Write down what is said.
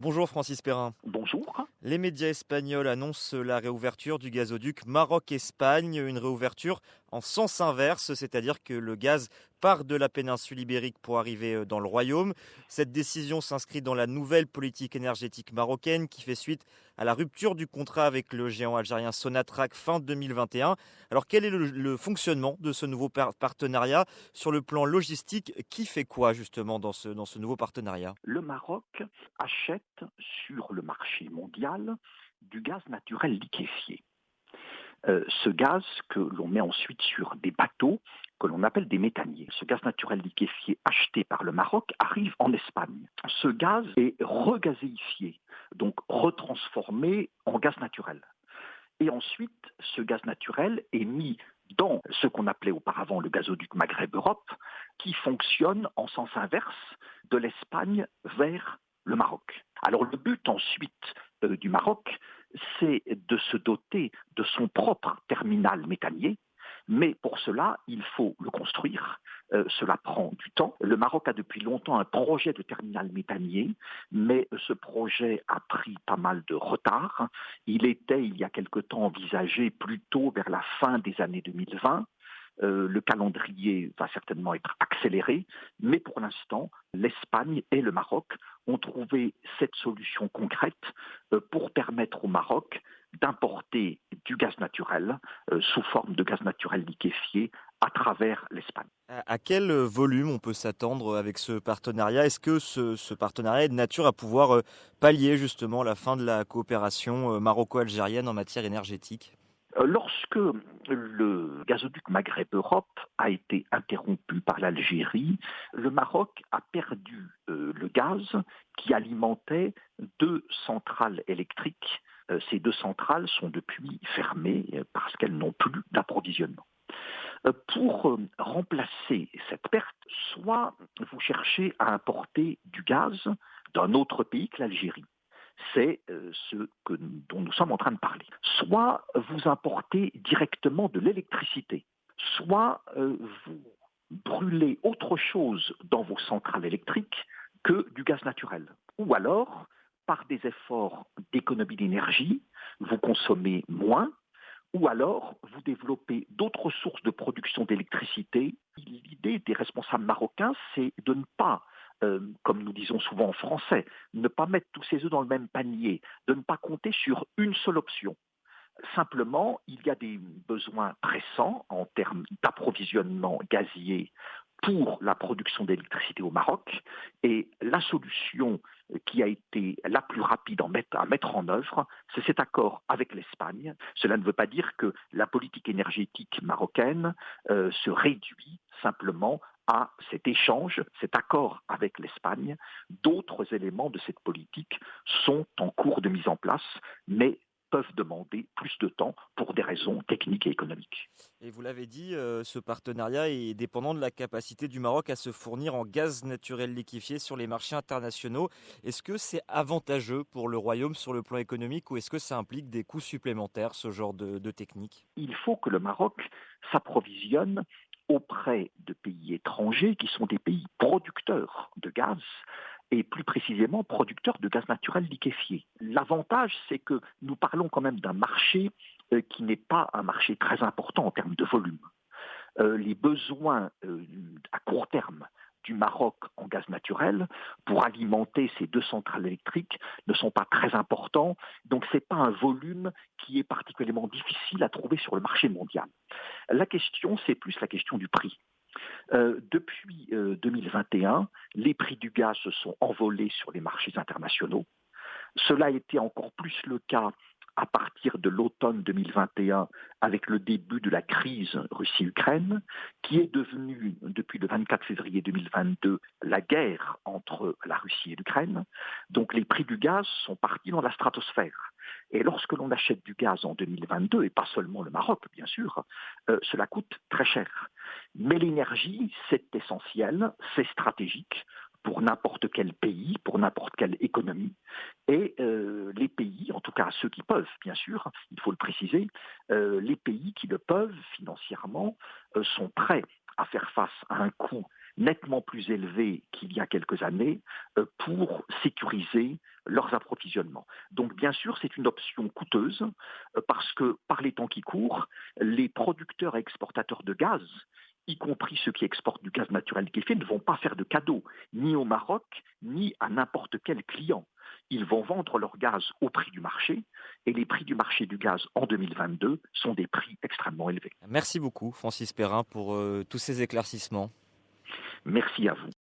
Bonjour Francis Perrin. Bonjour. Les médias espagnols annoncent la réouverture du gazoduc Maroc-Espagne, une réouverture en sens inverse, c'est-à-dire que le gaz part de la péninsule ibérique pour arriver dans le royaume. Cette décision s'inscrit dans la nouvelle politique énergétique marocaine qui fait suite à la rupture du contrat avec le géant algérien Sonatrach fin 2021. Alors quel est le fonctionnement de ce nouveau partenariat sur le plan logistique? Qui fait quoi justement dans ce nouveau partenariat? Le Maroc achète sur le marché mondial du gaz naturel liquéfié. Ce gaz que l'on met ensuite sur des bateaux que l'on appelle des méthaniers. Ce gaz naturel liquéfié acheté par le Maroc arrive en Espagne. Ce gaz est regazéifié, donc retransformé en gaz naturel. Et ensuite, ce gaz naturel est mis dans ce qu'on appelait auparavant le gazoduc Maghreb-Europe, qui fonctionne en sens inverse de l'Espagne vers le Maroc. Alors le but ensuite du Maroc, c'est de se doter de son propre terminal méthanier, mais pour cela, il faut le construire. Cela prend du temps. Le Maroc a depuis longtemps un projet de terminal méthanier, mais ce projet a pris pas mal de retard. Il était, il y a quelque temps, envisagé plutôt vers la fin des années 2020. Le calendrier va certainement être accéléré, mais pour l'instant, l'Espagne et le Maroc ont trouvé cette solution concrète pour permettre au Maroc d'importer du gaz naturel sous forme de gaz naturel liquéfié à travers l'Espagne. À quel volume on peut s'attendre avec ce partenariat? Est-ce que ce partenariat est de nature à pouvoir pallier justement la fin de la coopération maroco-algérienne en matière énergétique? Lorsque le gazoduc Maghreb-Europe a été interrompu par l'Algérie, le Maroc a perdu le gaz qui alimentait deux centrales électriques. Ces deux centrales sont depuis fermées parce qu'elles n'ont plus d'approvisionnement. Pour remplacer cette perte, soit vous cherchez à importer du gaz d'un autre pays que l'Algérie. C'est dont nous sommes en train de parler. Soit vous importez directement de l'électricité, soit vous brûlez autre chose dans vos centrales électriques que du gaz naturel. Ou alors, par des efforts d'économie d'énergie, vous consommez moins, ou alors vous développez d'autres sources de production d'électricité. L'idée des responsables marocains, c'est de ne pas, comme nous disons souvent en français, ne pas mettre tous ses œufs dans le même panier, de ne pas compter sur une seule option. Simplement, il y a des besoins pressants en termes d'approvisionnement gazier pour la production d'électricité au Maroc, et la solution qui a été la plus rapide à mettre en œuvre, c'est cet accord avec l'Espagne. Cela ne veut pas dire que la politique énergétique marocaine se réduit simplement à cet échange, cet accord avec l'Espagne. D'autres éléments de cette politique sont en cours de mise en place, mais peuvent demander plus de temps pour des raisons techniques et économiques. Et vous l'avez dit, ce partenariat est dépendant de la capacité du Maroc à se fournir en gaz naturel liquéfié sur les marchés internationaux. Est-ce que c'est avantageux pour le Royaume sur le plan économique ou est-ce que ça implique des coûts supplémentaires, ce genre de technique? Il faut que le Maroc s'approvisionne auprès de pays étrangers qui sont des pays producteurs de gaz et plus précisément producteurs de gaz naturel liquéfié. L'avantage, c'est que nous parlons quand même d'un marché qui n'est pas un marché très important en termes de volume. Les besoins à court terme du Maroc en gaz naturel pour alimenter ces deux centrales électriques ne sont pas très importants, donc ce n'est pas un volume qui est particulièrement difficile à trouver sur le marché mondial. La question, c'est plus la question du prix. Depuis 2021, les prix du gaz se sont envolés sur les marchés internationaux. Cela a été encore plus le cas à partir de l'automne 2021 avec le début de la crise Russie-Ukraine, qui est devenue, depuis le 24 février 2022, la guerre entre la Russie et l'Ukraine. Donc les prix du gaz sont partis dans la stratosphère. Et lorsque l'on achète du gaz en 2022, et pas seulement le Maroc, bien sûr, cela coûte très cher. Mais l'énergie, c'est essentiel, c'est stratégique pour n'importe quel pays, pour n'importe quelle économie. Et les pays, en tout cas ceux qui peuvent, bien sûr, il faut le préciser, les pays qui le peuvent financièrement sont prêts à faire face à un coût nettement plus élevé qu'il y a quelques années pour sécuriser leurs approvisionnements. Donc bien sûr, c'est une option coûteuse parce que par les temps qui courent, les producteurs et exportateurs de gaz, y compris ceux qui exportent du gaz naturel liquéfié, ne vont pas faire de cadeaux, ni au Maroc, ni à n'importe quel client. Ils vont vendre leur gaz au prix du marché, et les prix du marché du gaz en 2022 sont des prix extrêmement élevés. Merci beaucoup Francis Perrin pour tous ces éclaircissements. Merci à vous.